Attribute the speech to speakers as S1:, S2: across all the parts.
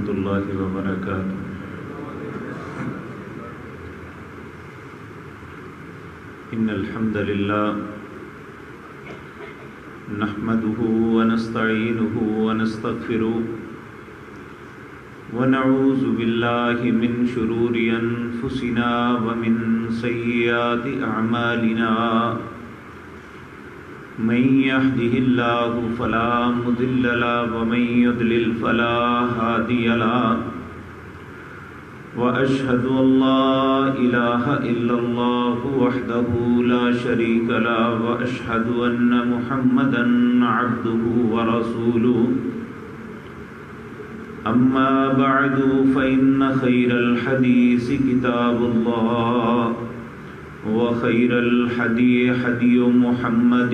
S1: ورحمۃ اللہ وبرکاتہ۔ ان الحمد للہ نحمده ونستعینه ونستغفره ونعوذ باللہ من شرور انفسنا ومن سیئات اعمالنا، من يهده الله فلا مضل له ومن يضلل فلا هادي له، وأشهد أن لا إله إلا الله وحده لا شريك له، وأشهد أن محمدا عبده ورسوله، أما بعد فإن خير الحديث كتاب الله، وخير الهدي هدي محمد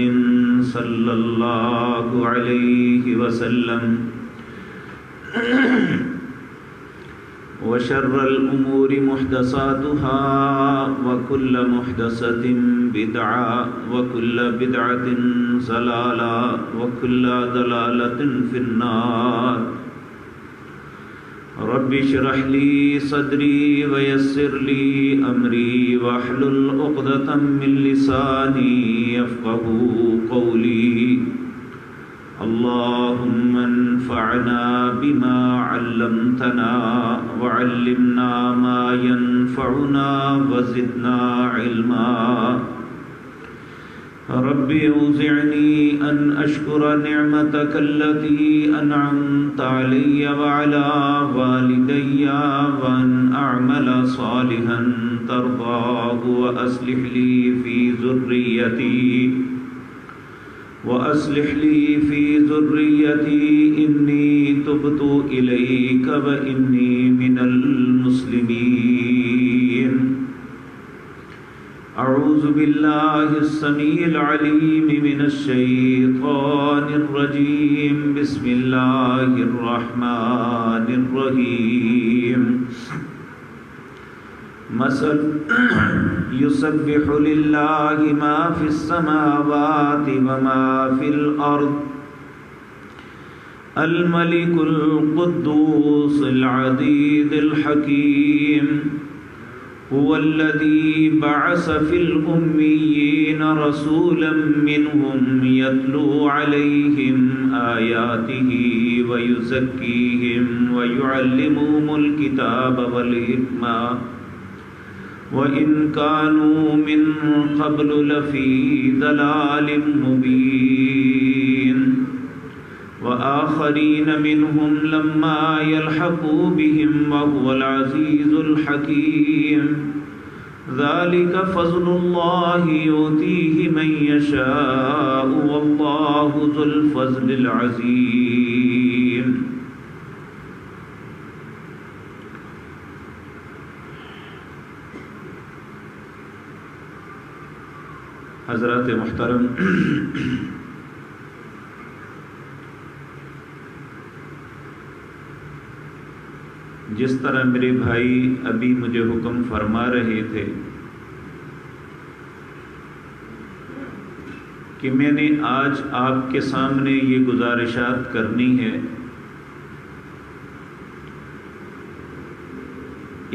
S1: صلى الله عليه وسلم، وشر الأمور محدثاتها، وكل محدثة بدعة، وكل بدعة ضلالة، وكل ضلالة في النار۔ رب اشرح لي صدري ويسر لي أمري واحلل عقدة من لساني يفقهوا قولي، اللهم انفعنا بما علمتنا وعلمنا ما ينفعنا وزدنا علما۔ رب اوزعني ان اشكر نعمتك التي انعمت علي وعلى والدي، وان اعمل صالحا ترضاه، واصلح لي في ذريتي إني تبت إليك وإني من المسلمين۔ أعوذ بالله السميع العليم من الشيطان الرجيم، بسم الله الرحمن الرحيم۔ مثل يسبح لله ما في السماوات وما في الأرض، الملك القدوس العزيز الحكيم، هو الذي بعث في الأميين رسولا منهم يتلو عليهم آياته ويزكيهم ويعلمهم الكتاب والحكمة، وَإِن كَانُوا مِن قَبْلُ لَفِي ضَلَالٍ مُبِينٍ، وَآخَرِينَ مِنْهُمْ لَمَّا يَلْحَقُوا بِهِمْ وَهُوَ الْعَزِيزُ الْحَكِيمُ۔ ذَلِكَ فَضْلُ اللَّهِ يُؤْتِيهِ مَن يَشَاءُ، وَاللَّهُ ذُو الْفَضْلِ الْعَظِيمِ۔ حضرات محترم، جس طرح میرے بھائی ابھی مجھے حکم فرما رہے تھے کہ میں نے آج آپ کے سامنے یہ گزارشات کرنی ہے،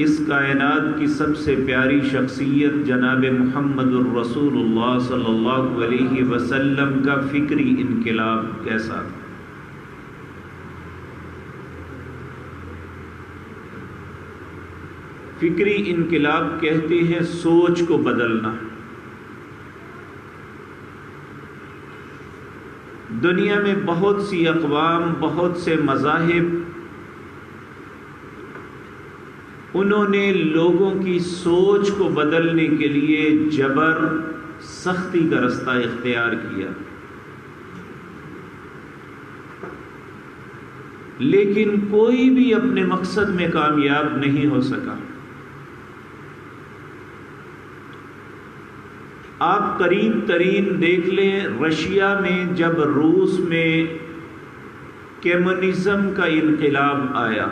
S1: اس کائنات کی سب سے پیاری شخصیت جناب محمد الرسول اللہ صلی اللہ علیہ وسلم کا فکری انقلاب کیسا تھا۔ فکری انقلاب کہتے ہیں سوچ کو بدلنا۔ دنیا میں بہت سی اقوام، بہت سے مذاہب، انہوں نے لوگوں کی سوچ کو بدلنے کے لیے جبر، سختی کا رستہ اختیار کیا، لیکن کوئی بھی اپنے مقصد میں کامیاب نہیں ہو سکا۔ آپ قریب ترین دیکھ لیں، رشیا میں جب روس میں کمیونزم کا انقلاب آیا،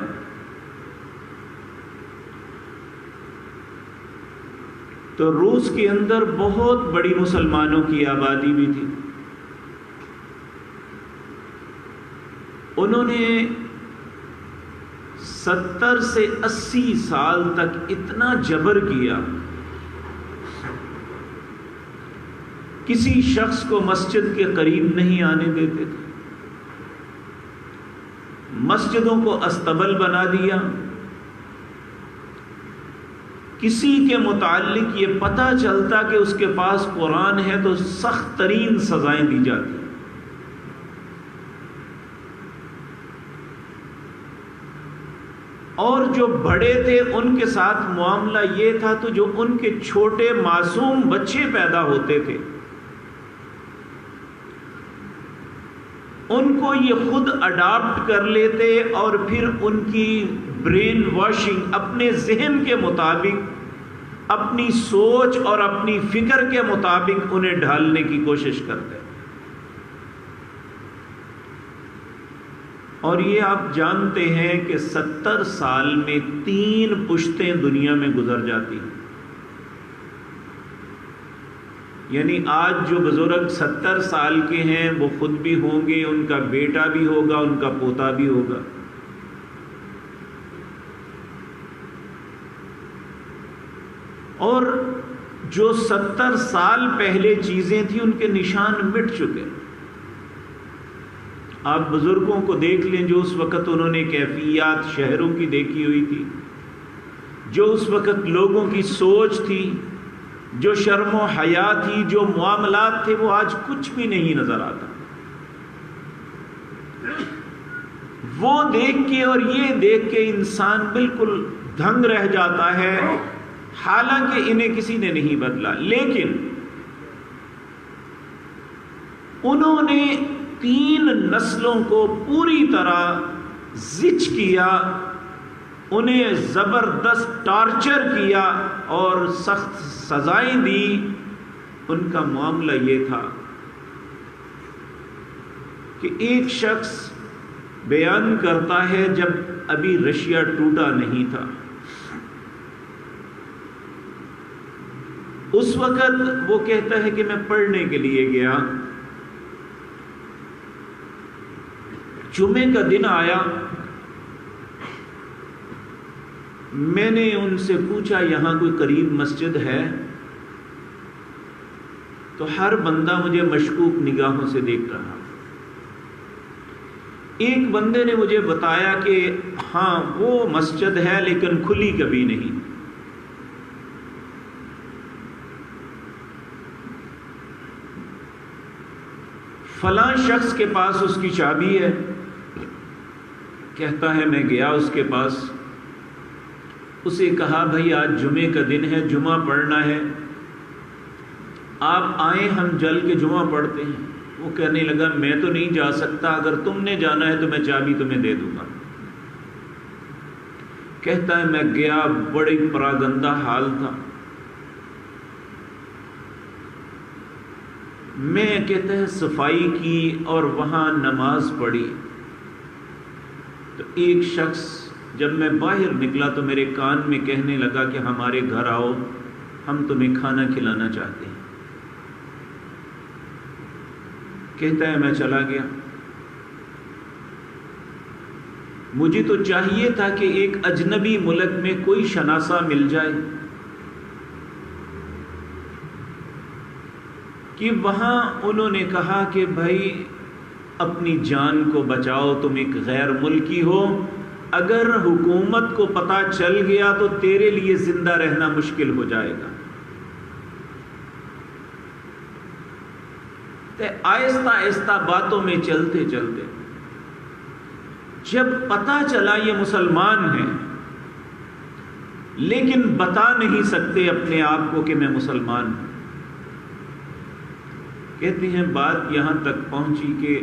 S1: تو روس کے اندر بہت بڑی مسلمانوں کی آبادی بھی تھی. انہوں نے 70 سے 80 سال تک اتنا جبر کیا، کسی شخص کو مسجد کے قریب نہیں آنے دیتے تھے، مسجدوں کو استبل بنا دیا، کسی کے متعلق یہ پتہ چلتا کہ اس کے پاس قرآن ہے تو سخت ترین سزائیں دی جاتی۔ اور جو بڑے تھے ان کے ساتھ معاملہ یہ تھا، تو جو ان کے چھوٹے معصوم بچے پیدا ہوتے تھے ان کو یہ خود اڈاپٹ کر لیتے اور پھر ان کی برین واشنگ اپنے ذہن کے مطابق، اپنی سوچ اور اپنی فکر کے مطابق انہیں ڈھالنے کی کوشش کرتے۔ اور یہ آپ جانتے ہیں کہ 70 سال میں 3 پشتیں دنیا میں گزر جاتی ہیں۔ یعنی آج جو بزرگ 70 سال کے ہیں وہ خود بھی ہوں گے، ان کا بیٹا بھی ہوگا، ان کا پوتا بھی ہوگا۔ اور جو 70 سال پہلے چیزیں تھیں ان کے نشان مٹ چکے۔ آپ بزرگوں کو دیکھ لیں جو اس وقت انہوں نے کیفیات شہروں کی دیکھی ہوئی تھی، جو اس وقت لوگوں کی سوچ تھی، جو شرم و حیا تھی، جو معاملات تھے، وہ آج کچھ بھی نہیں نظر آتا۔ وہ دیکھ کے اور یہ دیکھ کے انسان بالکل دھنگ رہ جاتا ہے، حالانکہ انہیں کسی نے نہیں بدلا، لیکن انہوں نے 3 نسلوں کو پوری طرح زچ کیا، انہیں زبردست ٹارچر کیا اور سخت سزائیں دی۔ ان کا معاملہ یہ تھا کہ ایک شخص بیان کرتا ہے جب ابھی رشیا ٹوٹا نہیں تھا، اس وقت وہ کہتا ہے کہ میں پڑھنے کے لیے گیا، جمعے کا دن آیا، میں نے ان سے پوچھا یہاں کوئی قریب مسجد ہے؟ تو ہر بندہ مجھے مشکوک نگاہوں سے دیکھ رہا۔ ایک بندے نے مجھے بتایا کہ ہاں وہ مسجد ہے لیکن کھلی کبھی نہیں۔ فلاں شخص کے پاس اس کی چابی ہے، کہتا ہے میں گیا اس کے پاس، اسے کہا بھائی آج جمعے کا دن ہے، جمعہ پڑھنا ہے، آپ آئیں ہم جل کے جمعہ پڑھتے ہیں۔ وہ کہنے لگا میں تو نہیں جا سکتا، اگر تم نے جانا ہے تو میں چابی تمہیں دے دوں گا۔ کہتا ہے میں گیا، بڑی پراگندہ حال تھا، میں کہتا ہے صفائی کی اور وہاں نماز پڑھی، تو ایک شخص جب میں باہر نکلا تو میرے کان میں کہنے لگا کہ ہمارے گھر آؤ، ہم تمہیں کھانا کھلانا چاہتے ہیں۔ کہتا ہے میں چلا گیا، مجھے تو چاہیے تھا کہ ایک اجنبی ملک میں کوئی شناسہ مل جائے کہ وہاں انہوں نے کہا کہ بھائی اپنی جان کو بچاؤ، تم ایک غیر ملکی ہو، اگر حکومت کو پتہ چل گیا تو تیرے لیے زندہ رہنا مشکل ہو جائے گا۔ آہستہ آہستہ باتوں میں چلتے چلتے جب پتہ چلا یہ مسلمان ہیں لیکن بتا نہیں سکتے اپنے آپ کو کہ میں مسلمان ہوں، کہتے ہیں بات یہاں تک پہنچی کہ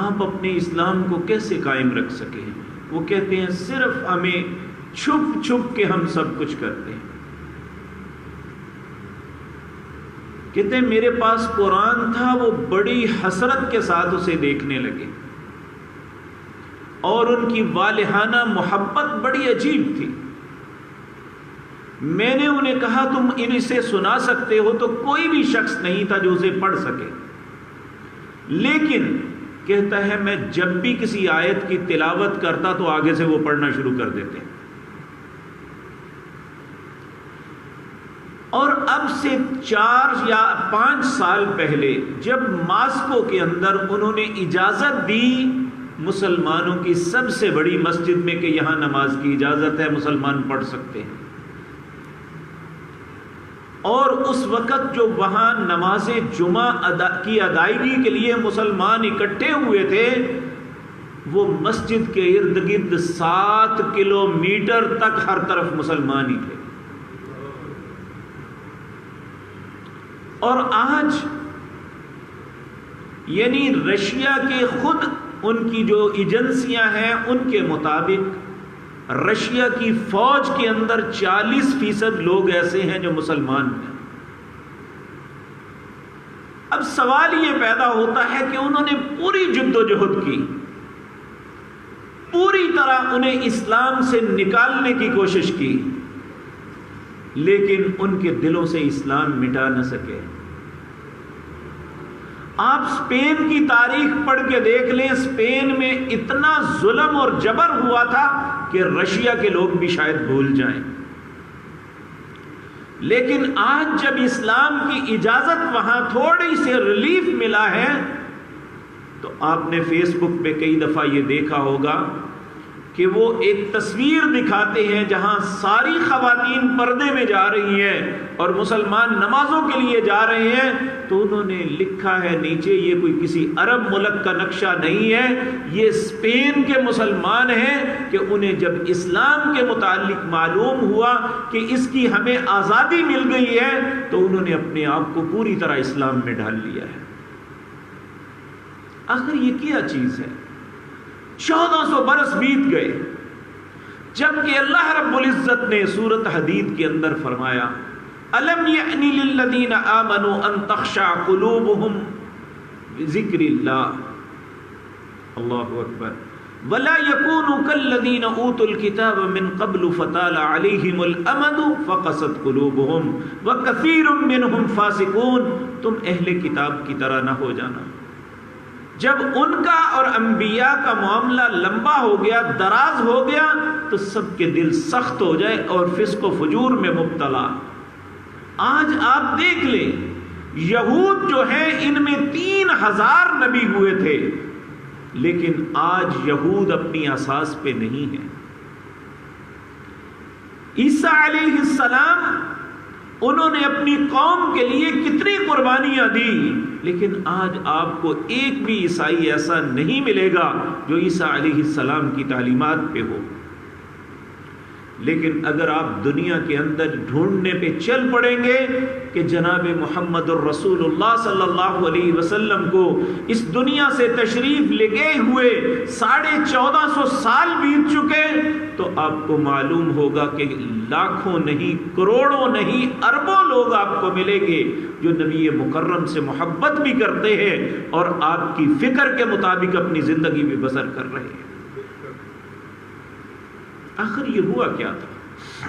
S1: آپ اپنے اسلام کو کیسے قائم رکھ سکے؟ وہ کہتے ہیں صرف ہمیں چھپ چھپ کے ہم سب کچھ کرتے ہیں۔ کہتے ہیں میرے پاس قرآن تھا، وہ بڑی حسرت کے ساتھ اسے دیکھنے لگے اور ان کی والہانہ محبت بڑی عجیب تھی۔ میں نے انہیں کہا تم اسے سنا سکتے ہو، تو کوئی بھی شخص نہیں تھا جو اسے پڑھ سکے، لیکن کہتا ہے میں جب بھی کسی آیت کی تلاوت کرتا تو آگے سے وہ پڑھنا شروع کر دیتے ہیں. اور اب سے 4 یا 5 سال پہلے جب ماسکو کے اندر انہوں نے اجازت دی مسلمانوں کی سب سے بڑی مسجد میں کہ یہاں نماز کی اجازت ہے، مسلمان پڑھ سکتے ہیں، اور اس وقت جو وہاں نماز جمعہ کی ادائیگی کے لیے مسلمان اکٹھے ہوئے تھے، وہ مسجد کے ارد گرد 7 کلومیٹر تک ہر طرف مسلمان ہی تھے. اور آج یعنی رشیا کے خود ان کی جو ایجنسیاں ہیں ان کے مطابق رشیا کی فوج کے اندر 40% لوگ ایسے ہیں جو مسلمان ہیں. اب سوال یہ پیدا ہوتا ہے کہ انہوں نے پوری جد و جہد کی، پوری طرح انہیں اسلام سے نکالنے کی کوشش کی، لیکن ان کے دلوں سے اسلام مٹا نہ سکے. آپ اسپین کی تاریخ پڑھ کے دیکھ لیں، اسپین میں اتنا ظلم اور جبر ہوا تھا کہ رشیا کے لوگ بھی شاید بھول جائیں. لیکن آج جب اسلام کی اجازت وہاں تھوڑی سی ریلیف ملا ہے، تو آپ نے فیس بک پہ کئی دفعہ یہ دیکھا ہوگا کہ وہ ایک تصویر دکھاتے ہیں جہاں ساری خواتین پردے میں جا رہی ہیں اور مسلمان نمازوں کے لیے جا رہے ہیں، تو انہوں نے لکھا ہے نیچے یہ کوئی کسی عرب ملک کا نقشہ نہیں ہے، یہ اسپین کے مسلمان ہیں کہ انہیں جب اسلام کے متعلق معلوم ہوا کہ اس کی ہمیں آزادی مل گئی ہے تو انہوں نے اپنے آپ کو پوری طرح اسلام میں ڈال لیا ہے. آخر یہ کیا چیز ہے؟ 1400 برس بیت گئے، جبکہ اللہ رب العزت نے سورۃ حدید کے اندر فرمایا الم یعنی للذین آمنوا ان تخشع قلوبهم بذکر اللہ، اللہ اکبر، ولا یکونوا کالذین اوتوا الکتاب من قبل فطال علیہم الامد فقست قلوبهم وکثیر منهم فاسقون. تم اہل کتاب کی طرح نہ ہو جانا. جب ان کا اور انبیاء کا معاملہ لمبا ہو گیا، دراز ہو گیا، تو سب کے دل سخت ہو جائے اور فسق و فجور میں مبتلا. آج آپ دیکھ لیں، یہود جو ہیں ان میں 3000 نبی ہوئے تھے، لیکن آج یہود اپنی اساس پہ نہیں ہیں. عیسیٰ علیہ السلام انہوں نے اپنی قوم کے لیے کتنی قربانیاں دی، لیکن آج آپ کو ایک بھی عیسائی ایسا نہیں ملے گا جو عیسیٰ علیہ السلام کی تعلیمات پہ ہو. لیکن اگر آپ دنیا کے اندر ڈھونڈنے پہ چل پڑیں گے کہ جناب محمد الرسول اللہ صلی اللہ علیہ وسلم کو اس دنیا سے تشریف لے گئے ہوئے 1450 سال بیت چکے، تو آپ کو معلوم ہوگا کہ لاکھوں نہیں، کروڑوں نہیں، اربوں لوگ آپ کو ملیں گے جو نبی مکرم سے محبت بھی کرتے ہیں اور آپ کی فکر کے مطابق اپنی زندگی بھی بسر کر رہے ہیں. آخر یہ ہوا کیا تھا؟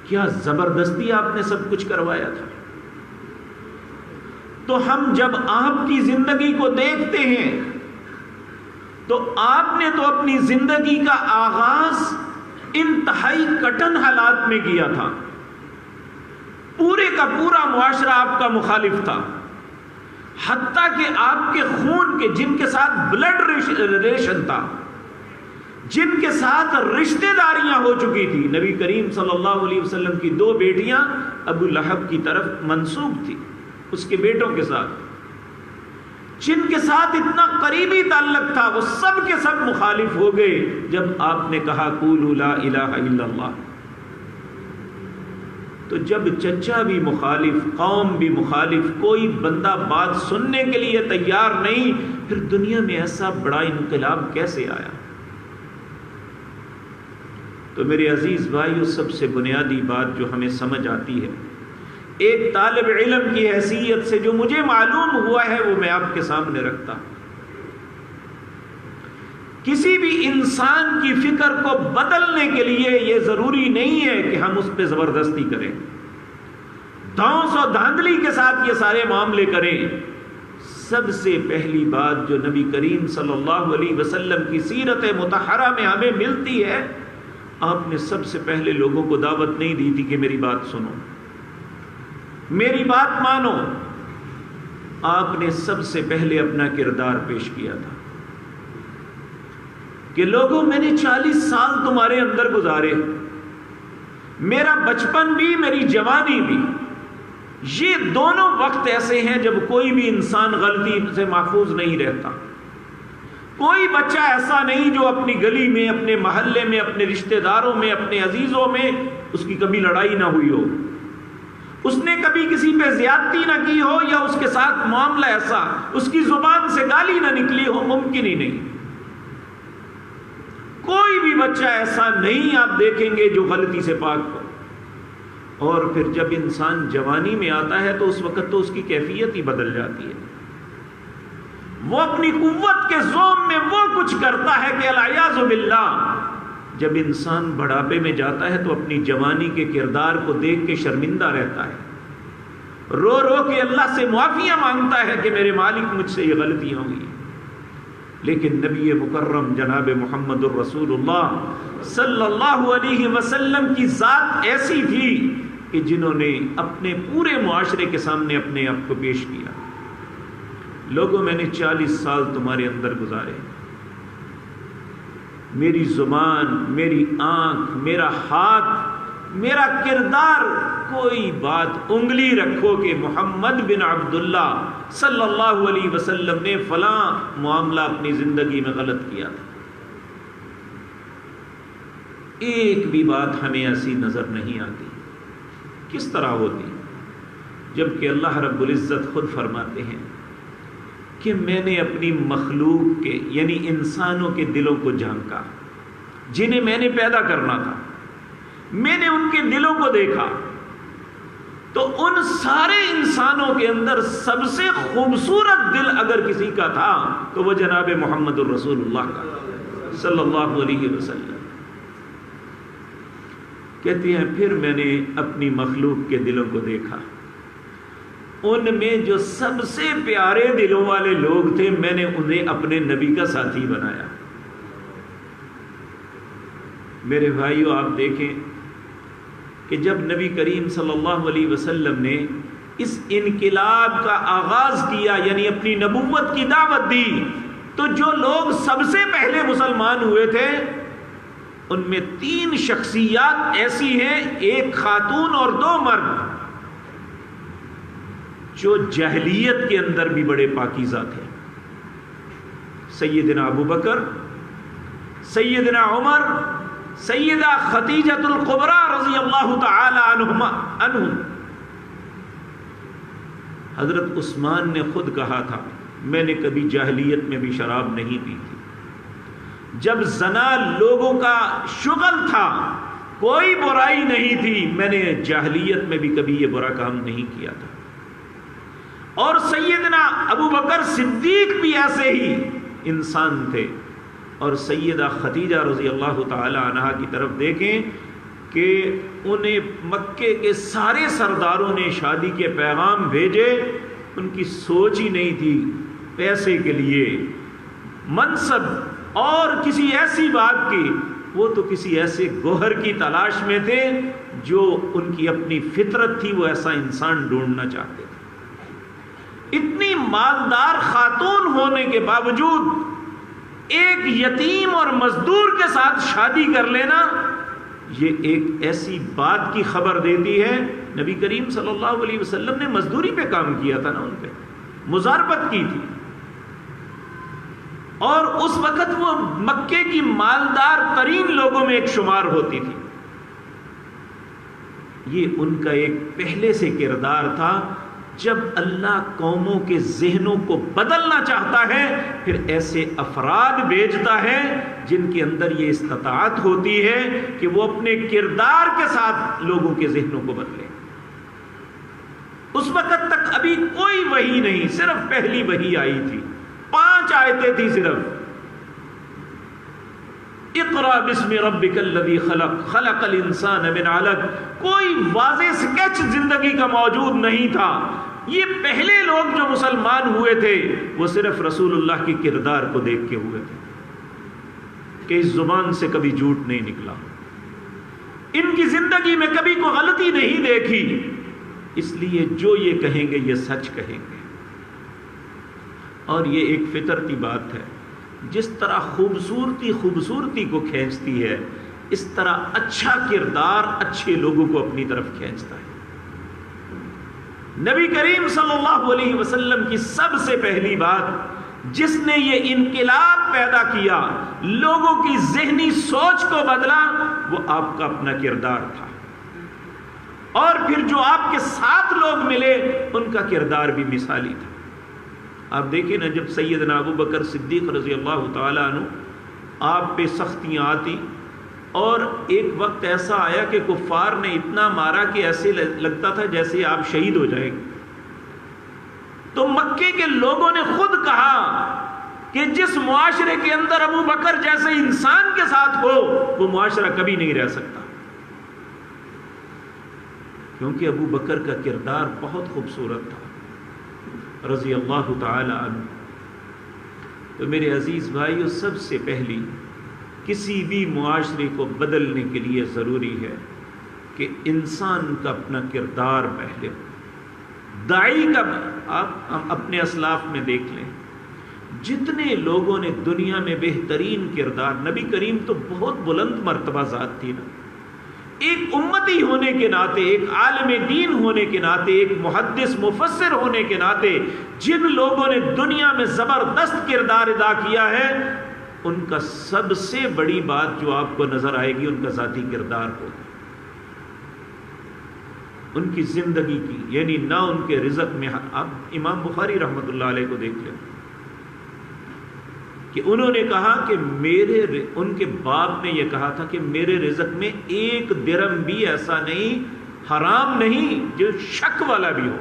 S1: کیا زبردستی آپ نے سب کچھ کروایا تھا؟ تو ہم جب آپ کی زندگی کو دیکھتے ہیں تو آپ نے تو اپنی زندگی کا آغاز انتہائی کٹن حالات میں کیا تھا. پورے کا پورا معاشرہ آپ کا مخالف تھا، حتیٰ کہ آپ کے خون کے جن کے ساتھ بلڈ ریلیشن تھا، جن کے ساتھ رشتہ داریاں ہو چکی تھی. نبی کریم صلی اللہ علیہ وسلم کی 2 بیٹیاں ابو لہب کی طرف منسوب تھی، اس کے بیٹوں کے ساتھ، جن کے ساتھ اتنا قریبی تعلق تھا، وہ سب کے سب مخالف ہو گئے جب آپ نے کہا قولوا لا الہ الا اللہ. تو جب چچا بھی مخالف، قوم بھی مخالف، کوئی بندہ بات سننے کے لیے تیار نہیں، پھر دنیا میں ایسا بڑا انقلاب کیسے آیا؟ تو میرے عزیز بھائیو، سب سے بنیادی بات جو ہمیں سمجھ آتی ہے، ایک طالب علم کی حیثیت سے جو مجھے معلوم ہوا ہے وہ میں آپ کے سامنے رکھتا ہوں. کسی بھی انسان کی فکر کو بدلنے کے لیے یہ ضروری نہیں ہے کہ ہم اس پہ زبردستی کریں، دھونس و دھاندلی کے ساتھ یہ سارے معاملے کریں. سب سے پہلی بات جو نبی کریم صلی اللہ علیہ وسلم کی سیرت مطہرہ میں ہمیں ملتی ہے، آپ نے سب سے پہلے لوگوں کو دعوت نہیں دی تھی کہ میری بات سنو، میری بات مانو. آپ نے سب سے پہلے اپنا کردار پیش کیا تھا کہ لوگوں میں نے 40 سال تمہارے اندر گزارے، میرا بچپن بھی میری جوانی بھی، یہ دونوں وقت ایسے ہیں جب کوئی بھی انسان غلطی سے محفوظ نہیں رہتا. کوئی بچہ ایسا نہیں جو اپنی گلی میں، اپنے محلے میں، اپنے رشتہ داروں میں، اپنے عزیزوں میں اس کی کبھی لڑائی نہ ہوئی ہو، اس نے کبھی کسی پہ زیادتی نہ کی ہو، یا اس کے ساتھ معاملہ ایسا، اس کی زبان سے گالی نہ نکلی ہو، ممکن ہی نہیں. کوئی بھی بچہ ایسا نہیں آپ دیکھیں گے جو غلطی سے پاک ہو. اور پھر جب انسان جوانی میں آتا ہے تو اس وقت تو اس کی کیفیت ہی بدل جاتی ہے. وہ اپنی قوت کے زوم میں وہ کچھ کرتا ہے کہ العیاذ باللہ جب انسان بڑھاپے میں جاتا ہے تو اپنی جوانی کے کردار کو دیکھ کے شرمندہ رہتا ہے، رو رو کے اللہ سے معافیاں مانگتا ہے کہ میرے مالک مجھ سے یہ غلطیاں ہوئی. لیکن نبی مکرم جناب محمد الرسول اللہ صلی اللہ علیہ وسلم کی ذات ایسی تھی کہ جنہوں نے اپنے پورے معاشرے کے سامنے اپنے آپ کو پیش کیا. لوگوں میں نے 40 سال تمہارے اندر گزارے، میری زبان، میری آنکھ، میرا ہاتھ، میرا کردار، کوئی بات انگلی رکھو کہ محمد بن عبداللہ صلی اللہ علیہ وسلم نے فلاں معاملہ اپنی زندگی میں غلط کیا تھا، ایک بھی بات ہمیں ایسی نظر نہیں آتی. کس طرح ہوتی؟ جبکہ اللہ رب العزت خود فرماتے ہیں کہ میں نے اپنی مخلوق کے یعنی انسانوں کے دلوں کو جھانکا، جنہیں میں نے پیدا کرنا تھا، میں نے ان کے دلوں کو دیکھا، تو ان سارے انسانوں کے اندر سب سے خوبصورت دل اگر کسی کا تھا تو وہ جناب محمد الرسول اللہ کا صلی اللہ علیہ وسلم. کہتے ہیں پھر میں نے اپنی مخلوق کے دلوں کو دیکھا، ان میں جو سب سے پیارے دلوں والے لوگ تھے میں نے انہیں اپنے نبی کا ساتھی بنایا. میرے بھائیو آپ دیکھیں کہ جب نبی کریم صلی اللہ علیہ وسلم نے اس انقلاب کا آغاز کیا، یعنی اپنی نبوت کی دعوت دی، تو جو لوگ سب سے پہلے مسلمان ہوئے تھے ان میں 3 شخصیات ایسی ہیں، ایک خاتون اور 2 مرد، جو جاہلیت کے اندر بھی بڑے پاکیزہ تھے. سیدنا ابو بکر، سیدنا عمر، سیدہ خدیجۃ الکبریٰ رضی اللہ تعالی عنہم. حضرت عثمان نے خود کہا تھا میں نے کبھی جاہلیت میں بھی شراب نہیں پی تھی. جب زنا لوگوں کا شغل تھا، کوئی برائی نہیں تھی، میں نے جاہلیت میں بھی کبھی یہ برا کام نہیں کیا تھا. اور سیدنا ابو بکر صدیق بھی ایسے ہی انسان تھے. اور سیدہ خدیجہ رضی اللہ تعالی عنہا کی طرف دیکھیں کہ انہیں مکے کے سارے سرداروں نے شادی کے پیغام بھیجے، ان کی سوچ ہی نہیں تھی پیسے کے لیے، منصب اور کسی ایسی بات کی. وہ تو کسی ایسے گوہر کی تلاش میں تھے جو ان کی اپنی فطرت تھی، وہ ایسا انسان ڈھونڈنا چاہتے تھے. اتنی مالدار خاتون ہونے کے باوجود ایک یتیم اور مزدور کے ساتھ شادی کر لینا، یہ ایک ایسی بات کی خبر دیتی ہے. نبی کریم صلی اللہ علیہ وسلم نے مزدوری پہ کام کیا تھا نا، ان پہ مزاربت کی تھی، اور اس وقت وہ مکے کی مالدار ترین لوگوں میں ایک شمار ہوتی تھی. یہ ان کا ایک پہلے سے کردار تھا. جب اللہ قوموں کے ذہنوں کو بدلنا چاہتا ہے پھر ایسے افراد بھیجتا ہے جن کے اندر یہ استطاعت ہوتی ہے کہ وہ اپنے کردار کے ساتھ لوگوں کے ذہنوں کو بدلیں. اس وقت تک ابھی کوئی وحی نہیں، صرف پہلی وحی آئی تھی، 5 آیتیں تھی صرف. اقرأ بسم ربک الذی خلق خلق الانسان من علق. کوئی واضح سکیچ زندگی کا موجود نہیں تھا. یہ پہلے لوگ جو مسلمان ہوئے تھے وہ صرف رسول اللہ کی کردار کو دیکھ کے ہوئے تھے کہ اس زبان سے کبھی جھوٹ نہیں نکلا، ان کی زندگی میں کبھی کوئی غلطی نہیں دیکھی، اس لیے جو یہ کہیں گے یہ سچ کہیں گے۔ اور یہ ایک فطرتی بات ہے، جس طرح خوبصورتی کو کھینچتی ہے، اس طرح اچھا کردار اچھے لوگوں کو اپنی طرف کھینچتا ہے۔ نبی کریم صلی اللہ علیہ وسلم کی سب سے پہلی بات جس نے یہ انقلاب پیدا کیا، لوگوں کی ذہنی سوچ کو بدلا، وہ آپ کا اپنا کردار تھا، اور پھر جو آپ کے ساتھ لوگ ملے ان کا کردار بھی مثالی تھا۔ آپ دیکھیں نا، جب سیدنا ابو بکر صدیق رضی اللہ تعالیٰ عنہ آپ پہ سختیاں آتی، اور ایک وقت ایسا آیا کہ کفار نے اتنا مارا کہ ایسے لگتا تھا جیسے آپ شہید ہو جائیں گے، تو مکے کے لوگوں نے خود کہا کہ جس معاشرے کے اندر ابو بکر جیسے انسان کے ساتھ ہو وہ معاشرہ کبھی نہیں رہ سکتا، کیونکہ ابو بکر کا کردار بہت خوبصورت تھا رضی اللہ تعالی عنہ۔ تو میرے عزیز بھائیو، سب سے پہلی کسی بھی معاشرے کو بدلنے کے لیے ضروری ہے کہ انسان کا اپنا کردار پہلے، داعی کا، آپ اپنے اسلاف میں دیکھ لیں، جتنے لوگوں نے دنیا میں بہترین کردار، نبی کریم تو بہت بلند مرتبہ ذات تھی نا، ایک امتی ہونے کے ناطے، ایک عالم دین ہونے کے ناطے، ایک محدث مفسر ہونے کے ناطے، جن لوگوں نے دنیا میں زبردست کردار ادا کیا ہے، ان کا سب سے بڑی بات جو آپ کو نظر آئے گی ان کا ذاتی کردار ہوگا، ان کی زندگی کی، یعنی نہ ان کے رزق میں۔ آپ امام بخاری رحمۃ اللہ علیہ کو دیکھ لیں کہ انہوں نے کہا کہ ان کے باپ نے یہ کہا تھا کہ میرے رزق میں ایک درم بھی ایسا نہیں، حرام نہیں، جو شک والا بھی ہو۔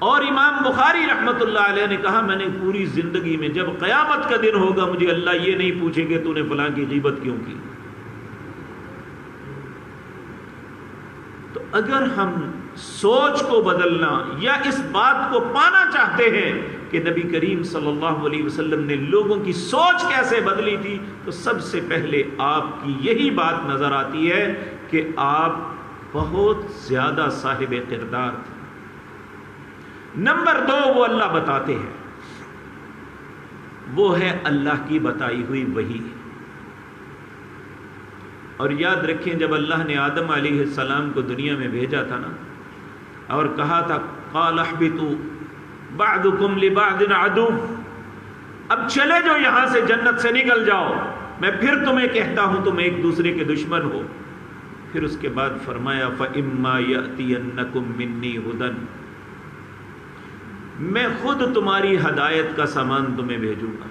S1: اور امام بخاری رحمۃ اللہ علیہ نے کہا میں نے پوری زندگی میں، جب قیامت کا دن ہوگا مجھے اللہ یہ نہیں پوچھے کہ تو نے فلاں کی غیبت کیوں کی۔ تو اگر ہم سوچ کو بدلنا یا اس بات کو پانا چاہتے ہیں کہ نبی کریم صلی اللہ علیہ وسلم نے لوگوں کی سوچ کیسے بدلی تھی، تو سب سے پہلے آپ کی یہی بات نظر آتی ہے کہ آپ بہت زیادہ صاحب کردار تھے۔ نمبر 2 وہ اللہ بتاتے ہیں، وہ ہے اللہ کی بتائی ہوئی وحی۔ اور یاد رکھیں جب اللہ نے آدم علیہ السلام کو دنیا میں بھیجا تھا نا، اور کہا تھا قال اہبطوا بعضکم لبعض عدو، اب چلے جو یہاں سے، جنت سے نکل جاؤ، میں پھر تمہیں کہتا ہوں تم ایک دوسرے کے دشمن ہو۔ پھر اس کے بعد فرمایا فإما یأتینکم منی ھدی، میں خود تمہاری ہدایت کا سامان تمہیں بھیجوں گا۔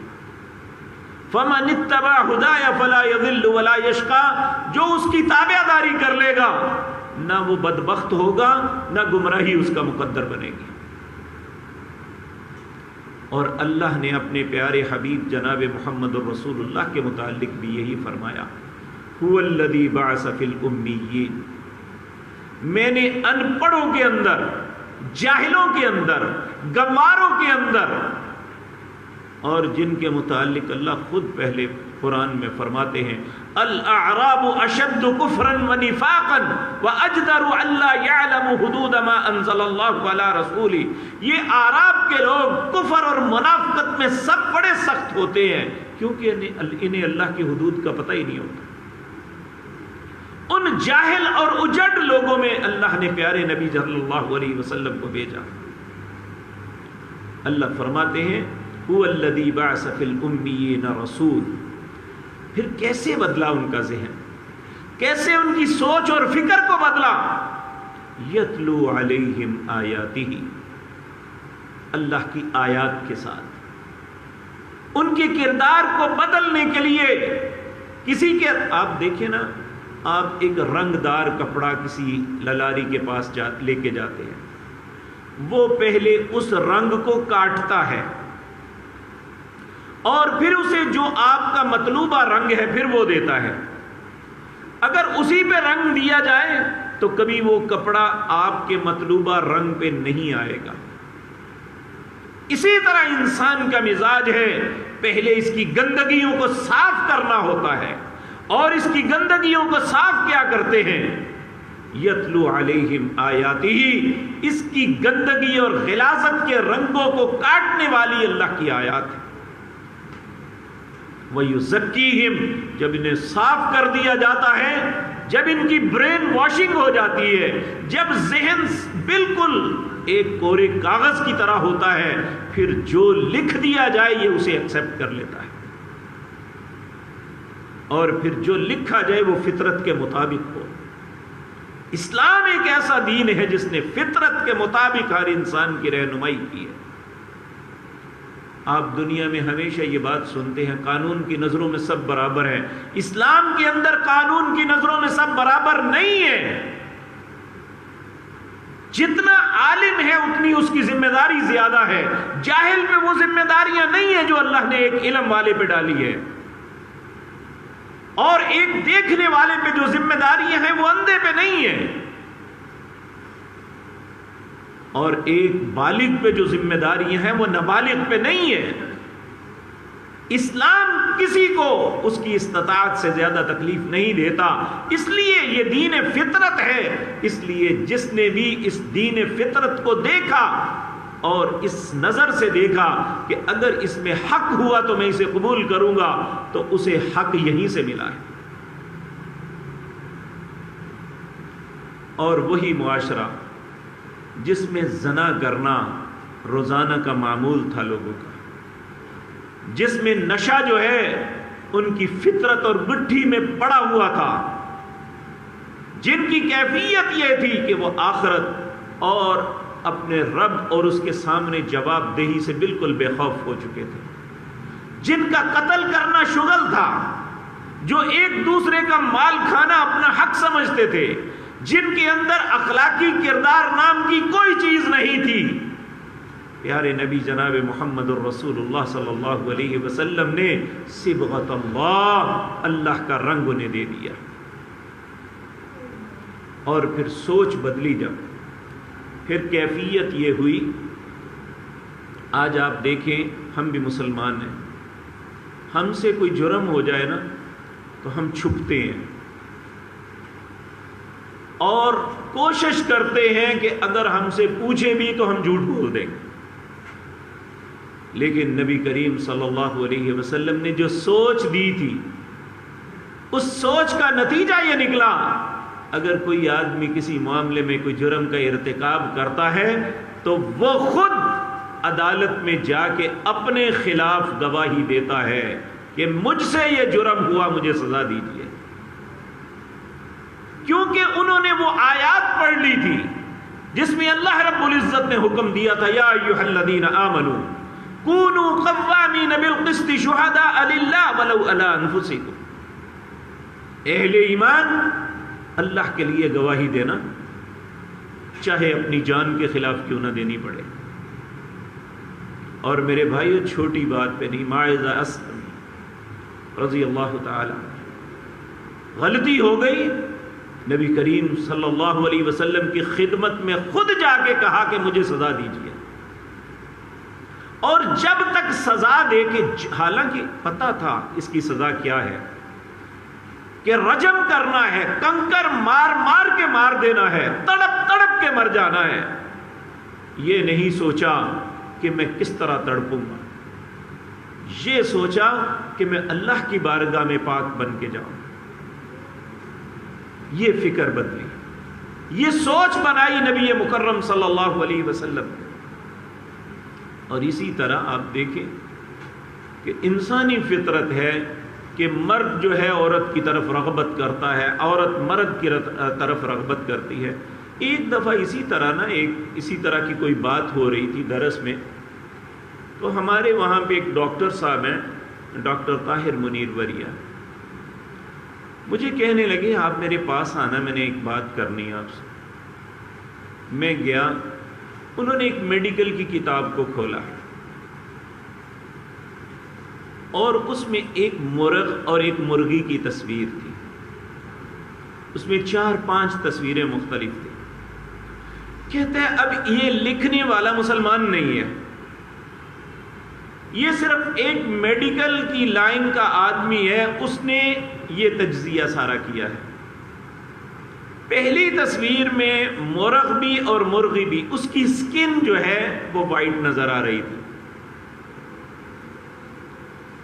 S1: فمن اتبع ھدای فلا یضل ولا یشقی، جو اس کی تابع داری کر لے گا نہ وہ بدبخت ہوگا نہ گمراہی اس کا مقدر بنے گی۔ اور اللہ نے اپنے پیارے حبیب جناب محمد الرسول اللہ کے متعلق بھی یہی فرمایا، هو الذی بعث فی الامیین، میں نے ان پڑھوں کے اندر، جاہلوں کے اندر، گنواروں کے اندر، اور جن کے متعلق اللہ خود پہلے قرآن میں فرماتے ہیں الاعراب اشد کفرا ونفاقا واجدر الا يعلموا حدود ما انزل اللہ علی رسولہ، یہ اعراب کے لوگ کفر اور منافقت میں سب بڑے سخت ہوتے ہیں، کیونکہ انہیں اللہ کی حدود کا پتہ ہی نہیں ہوتا۔ ان جاہل اور اجڑ لوگوں میں اللہ نے پیارے نبی صلی اللہ علیہ وسلم کو بھیجا۔ اللہ فرماتے ہیں هو الذی بعث فی الامیین رسول، پھر کیسے بدلا ان کا ذہن، کیسے ان کی سوچ اور فکر کو بدلا، یتلو علیہم آیاتہ، اللہ کی آیات کے ساتھ ان کے کردار کو بدلنے کے لیے۔ کسی کے آپ دیکھیں نا، آپ ایک رنگ دار کپڑا کسی للاری کے پاس لے کے جاتے ہیں، وہ پہلے اس رنگ کو کاٹتا ہے اور پھر اسے جو آپ کا مطلوبہ رنگ ہے پھر وہ دیتا ہے۔ اگر اسی پہ رنگ دیا جائے تو کبھی وہ کپڑا آپ کے مطلوبہ رنگ پہ نہیں آئے گا۔ اسی طرح انسان کا مزاج ہے، پہلے اس کی گندگیوں کو صاف کرنا ہوتا ہے، اور اس کی گندگیوں کو صاف کیا کرتے ہیں؟ یتلو علیہم آیاتہ، اس کی گندگی اور غلاظت کے رنگوں کو کاٹنے والی اللہ کی آیات ہے۔ وَيُزَكِّيهِمْ، جب انہیں صاف کر دیا جاتا ہے، جب ان کی برین واشنگ ہو جاتی ہے، جب ذہن بالکل ایک کورے کاغذ کی طرح ہوتا ہے، پھر جو لکھ دیا جائے یہ اسے ایکسپٹ کر لیتا ہے، اور پھر جو لکھا جائے وہ فطرت کے مطابق ہو۔ اسلام ایک ایسا دین ہے جس نے فطرت کے مطابق ہر انسان کی رہنمائی کی ہے۔ آپ دنیا میں ہمیشہ یہ بات سنتے ہیں، قانون کی نظروں میں سب برابر ہیں۔ اسلام کے اندر قانون کی نظروں میں سب برابر نہیں ہے۔ جتنا عالم ہے اتنی اس کی ذمہ داری زیادہ ہے، جاہل پہ وہ ذمہ داریاں نہیں ہیں جو اللہ نے ایک علم والے پہ ڈالی ہے، اور ایک دیکھنے والے پہ جو ذمہ داریاں ہیں وہ اندھے پہ نہیں ہیں، اور ایک بالغ پہ جو ذمہ داریاں ہیں وہ نابالغ پہ نہیں ہیں۔ اسلام کسی کو اس کی استطاعت سے زیادہ تکلیف نہیں دیتا، اس لیے یہ دین فطرت ہے۔ اس لیے جس نے بھی اس دین فطرت کو دیکھا اور اس نظر سے دیکھا کہ اگر اس میں حق ہوا تو میں اسے قبول کروں گا، تو اسے حق یہیں سے ملا ہے۔ اور وہی معاشرہ جس میں زنا کرنا روزانہ کا معمول تھا لوگوں کا، جس میں نشہ جو ہے ان کی فطرت اور گٹھی میں پڑا ہوا تھا، جن کی کیفیت یہ تھی کہ وہ آخرت اور اپنے رب اور اس کے سامنے جواب دہی سے بالکل بے خوف ہو چکے تھے، جن کا قتل کرنا شغل تھا، جو ایک دوسرے کا مال کھانا اپنا حق سمجھتے تھے، جن کے اندر اخلاقی کردار نام کی کوئی چیز نہیں تھی، پیارے نبی جناب محمد الرسول اللہ صلی اللہ علیہ وسلم نے صبغۃ اللہ کا رنگ انہیں دے دیا، اور پھر سوچ بدلی۔ جب پھر کیفیت یہ ہوئی، آج آپ دیکھیں ہم بھی مسلمان ہیں، ہم سے کوئی جرم ہو جائے نا تو ہم چھپتے ہیں اور کوشش کرتے ہیں کہ اگر ہم سے پوچھیں بھی تو ہم جھوٹ بول دیں گے، لیکن نبی کریم صلی اللہ علیہ وسلم نے جو سوچ دی تھی، اس سوچ کا نتیجہ یہ نکلا، اگر کوئی آدمی کسی معاملے میں کوئی جرم کا ارتکاب کرتا ہے تو وہ خود عدالت میں جا کے اپنے خلاف گواہی دیتا ہے کہ مجھ سے یہ جرم ہوا، مجھے سزا دیجیے، کیونکہ انہوں نے وہ آیات پڑھ لی تھی جس میں اللہ رب العزت نے حکم دیا تھا، یا ایھا الذین آمنوا کونوا قوامین بالقسط شہداء للہ ولو علی انفسکم، اہل ایمان اللہ کے لیے گواہی دینا چاہے اپنی جان کے خلاف کیوں نہ دینی پڑے۔ اور میرے بھائیو، چھوٹی بات پہ نہیں، معاذ اسلم رضی اللہ تعالی، غلطی ہو گئی، نبی کریم صلی اللہ علیہ وسلم کی خدمت میں خود جا کے کہا کہ مجھے سزا دیجیے، اور جب تک سزا دے کے، حالانکہ پتہ تھا اس کی سزا کیا ہے، کہ رجم کرنا ہے، کنکر مار مار کے مار دینا ہے، تڑپ تڑپ کے مر جانا ہے، یہ نہیں سوچا کہ میں کس طرح تڑپوں گا، یہ سوچا کہ میں اللہ کی بارگاہ میں پاک بن کے جاؤں، یہ فکر بدلی، یہ سوچ بنائی نبی مکرم صلی اللہ علیہ وسلم۔ اور اسی طرح آپ دیکھیں کہ انسانی فطرت ہے کہ مرد جو ہے عورت کی طرف رغبت کرتا ہے، عورت مرد کی طرف رغبت کرتی ہے۔ ایک دفعہ اسی طرح کی کوئی بات ہو رہی تھی درس میں، تو ہمارے وہاں پہ ایک ڈاکٹر صاحب ہیں، ڈاکٹر طاہر منیر وریہ، مجھے کہنے لگے آپ میرے پاس آنا، میں نے ایک بات کرنی ہے آپ سے۔ میں گیا، انہوں نے ایک میڈیکل کی کتاب کو کھولا اور اس میں ایک مرغ اور ایک مرغی کی تصویر تھی، اس میں 4-5 تصویریں مختلف تھیں. کہتے ہیں اب یہ لکھنے والا مسلمان نہیں ہے، یہ صرف ایک میڈیکل کی لائن کا آدمی ہے، اس نے یہ تجزیہ سارا کیا ہے. پہلی تصویر میں مرغ بھی اور مرغی بھی، اس کی سکن جو ہے وہ وائٹ نظر آ رہی تھی.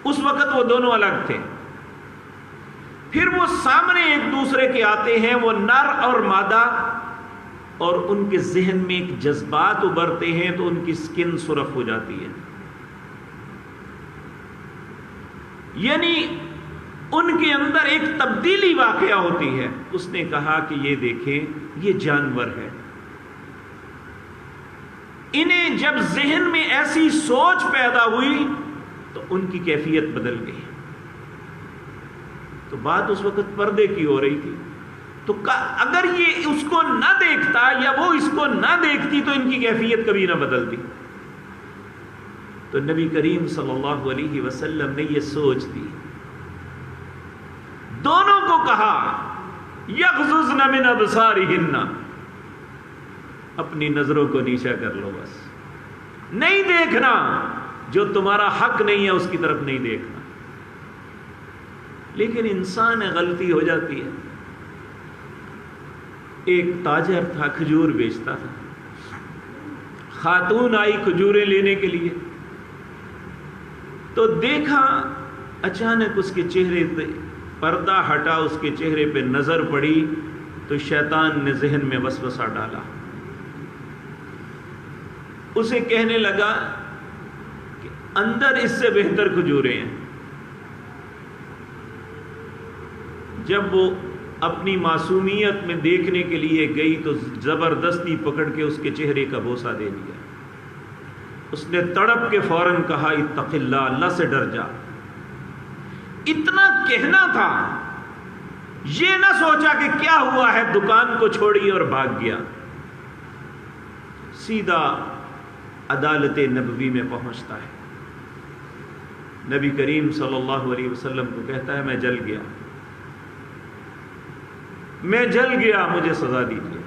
S1: اس وقت وہ دونوں الگ تھے. پھر وہ سامنے ایک دوسرے کے آتے ہیں، وہ نر اور مادہ، اور ان کے ذہن میں ایک جذبات ابھرتے ہیں تو ان کی سکن سرخ ہو جاتی ہے. یعنی ان کے اندر ایک تبدیلی واقعہ ہوتی ہے. اس نے کہا کہ یہ دیکھیں، یہ جانور ہے. انہیں جب ذہن میں ایسی سوچ پیدا ہوئی تو ان کی کیفیت بدل گئی. تو بات اس وقت پردے کی ہو رہی تھی. تو اگر یہ اس کو نہ دیکھتا یا وہ اس کو نہ دیکھتی تو ان کی کیفیت کبھی نہ بدلتی. تو نبی کریم صلی اللہ علیہ وسلم نے یہ سوچ دی. دونوں کو کہا یغضضن من ابصارہن، اپنی نظروں کو نیچا کر لو، بس نہیں دیکھنا، جو تمہارا حق نہیں ہے اس کی طرف نہیں دیکھنا. لیکن انسان غلطی ہو جاتی ہے. ایک تاجر تھا، کھجور بیچتا تھا. خاتون آئی کھجوریں لینے کے لیے تو دیکھا اچانک اس کے چہرے پہ پردہ ہٹا، اس کے چہرے پہ نظر پڑی تو شیطان نے ذہن میں وسوسہ ڈالا. اسے کہنے لگا کہ اندر اس سے بہتر کھجوریں ہیں. جب وہ اپنی معصومیت میں دیکھنے کے لیے گئی تو زبردستی پکڑ کے اس کے چہرے کا بوسہ دے دیا. اس نے تڑپ کے فوراً کہا اتق اللہ، اللہ سے ڈر جا. اتنا کہنا تھا، یہ نہ سوچا کہ کیا ہوا ہے، دکان کو چھوڑی اور بھاگ گیا. سیدھا عدالت نبوی میں پہنچتا ہے. نبی کریم صلی اللہ علیہ وسلم کو کہتا ہے میں جل گیا، میں جل گیا، مجھے سزا دیجیے،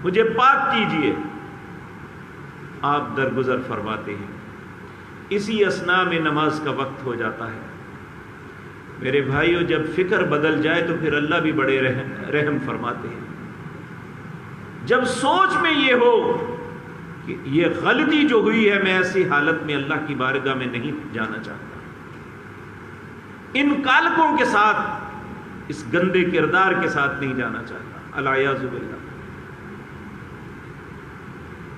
S1: مجھے پاک کیجیے. آپ درگزر فرماتے ہیں. اسی اثناء میں نماز کا وقت ہو جاتا ہے. میرے بھائیو، جب فکر بدل جائے تو پھر اللہ بھی بڑے رحم فرماتے ہیں. جب سوچ میں یہ ہو کہ یہ غلطی جو ہوئی ہے، میں ایسی حالت میں اللہ کی بارگاہ میں نہیں جانا چاہتا، ان کالکوں کے ساتھ، اس گندے کردار کے ساتھ نہیں جانا چاہتا، الیاذ باللہ.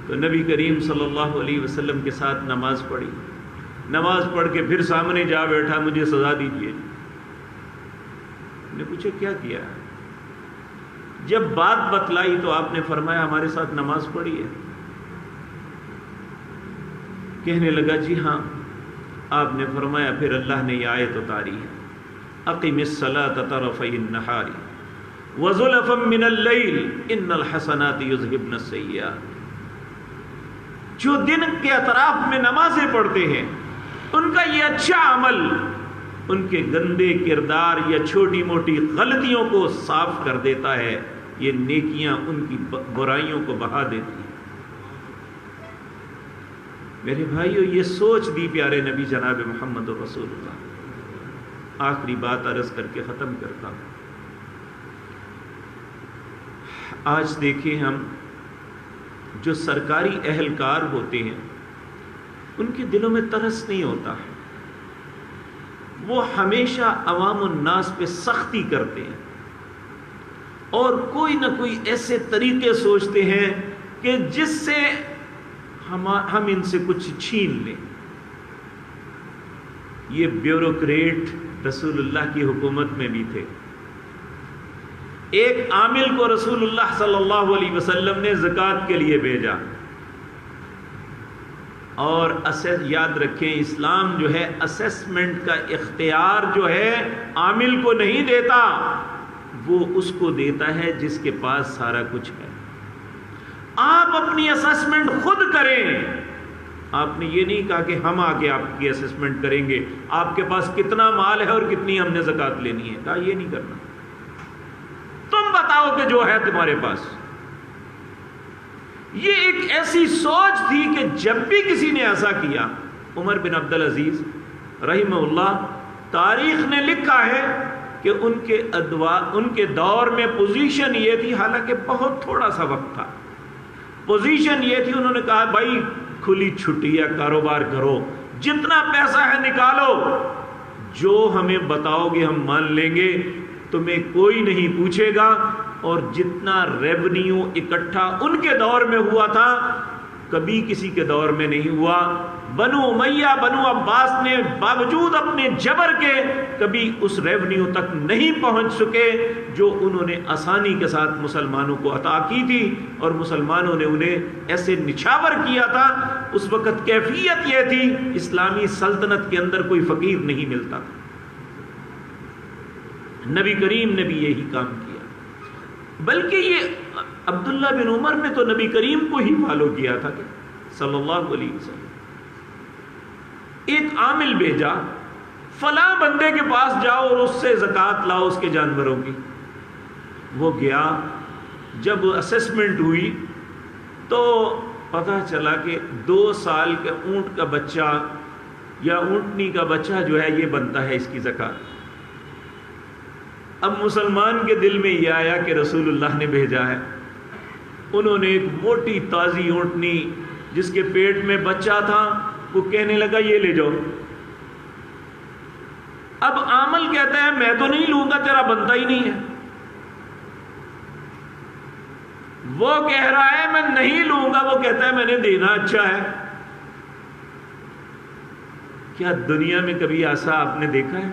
S1: تو نبی کریم صلی اللہ علیہ وسلم کے ساتھ نماز پڑھی. نماز پڑھ کے پھر سامنے جا بیٹھا، مجھے سزا دیجیے. نے پوچھا کیا کیا؟ جب بات بتلائی تو آپ نے فرمایا ہمارے ساتھ نماز پڑھی ہے. کہنے لگا جی ہاں. آپ نے فرمایا پھر اللہ نے یہ آیت اتاری ہے، اقم الصلاۃ طرفی النہار وزلفا من اللیل ان الحسنات یذہبن السیئات. جو دن کے اطراف میں نمازیں پڑھتے ہیں، ان کا یہ اچھا عمل ان کے گندے کردار یا چھوٹی موٹی غلطیوں کو صاف کر دیتا ہے. یہ نیکیاں ان کی برائیوں کو بہا دیتی ہیں. میرے بھائیو، یہ سوچ دی پیارے نبی جناب محمد رسول اللہ. آخری بات عرض کر کے ختم کرتا ہوں. آج دیکھیں، ہم جو سرکاری اہلکار ہوتے ہیں ان کے دلوں میں ترس نہیں ہوتا. وہ ہمیشہ عوام الناس پہ سختی کرتے ہیں اور کوئی نہ کوئی ایسے طریقے سوچتے ہیں کہ جس سے ہم ان سے کچھ چھین لیں. یہ بیوروکریٹ رسول اللہ کی حکومت میں بھی تھے. ایک عامل کو رسول اللہ صلی اللہ علیہ وسلم نے زکوٰۃ کے لیے بھیجا، اور یاد رکھیں اسلام جو ہے اسیسمنٹ کا اختیار جو ہے عامل کو نہیں دیتا، وہ اس کو دیتا ہے جس کے پاس سارا کچھ ہے. آپ اپنی اسیسمنٹ خود کریں. آپ نے یہ نہیں کہا کہ ہم آ کے آپ کی اسیسمنٹ کریں گے، آپ کے پاس کتنا مال ہے اور کتنی ہم نے زکوٰۃ لینی ہے، کہا یہ نہیں کرنا. تم بتا بتاؤ کہ جو ہے تمہارے پاس. یہ ایک ایسی سوچ تھی کہ جب بھی کسی نے ایسا کیا. عمر بن عبد العزیز رحمہ اللہ، تاریخ نے لکھا ہے کہ ان کے دور میں پوزیشن یہ تھی، حالانکہ بہت تھوڑا سا وقت تھا، پوزیشن یہ تھی، انہوں نے کہا بھائی کھلی چھٹی ہے، کاروبار کرو، جتنا پیسہ ہے نکالو، جو ہمیں بتاؤ گے ہم مان لیں گے، تمہیں کوئی نہیں پوچھے گا. اور جتنا ریونیو اکٹھا ان کے دور میں ہوا تھا کبھی کسی کے دور میں نہیں ہوا. بنو امیہ، بنو عباس نے باوجود اپنے جبر کے کبھی اس ریونیو تک نہیں پہنچ سکے جو انہوں نے آسانی کے ساتھ مسلمانوں کو عطا کی تھی، اور مسلمانوں نے انہیں ایسے نچھاور کیا تھا. اس وقت کیفیت یہ تھی، اسلامی سلطنت کے اندر کوئی فقیر نہیں ملتا تھا. نبی کریم نے بھی یہی کام کیا، بلکہ یہ عبداللہ بن عمر نے تو نبی کریم کو ہی فالو کیا تھا کہ صلی اللہ علیہ وسلم. ایک عامل بھیجا، فلاں بندے کے پاس جاؤ اور اس سے زکوٰۃ لاؤ اس کے جانوروں کی. وہ گیا، جب اسسمنٹ ہوئی تو پتہ چلا کہ 2 سال کے اونٹ کا بچہ یا اونٹنی کا بچہ جو ہے یہ بنتا ہے اس کی زکوٰۃ. اب مسلمان کے دل میں یہ آیا کہ رسول اللہ نے بھیجا ہے. انہوں نے ایک موٹی تازی اونٹنی جس کے پیٹ میں بچہ تھا، وہ کہنے لگا یہ لے جاؤ. اب عامل کہتا ہے میں تو نہیں لوں گا، تیرا بنتا ہی نہیں ہے. وہ کہہ رہا ہے میں نہیں لوں گا، وہ کہتا ہے میں نے دینا اچھا ہے. کیا دنیا میں کبھی ایسا آپ نے دیکھا ہے؟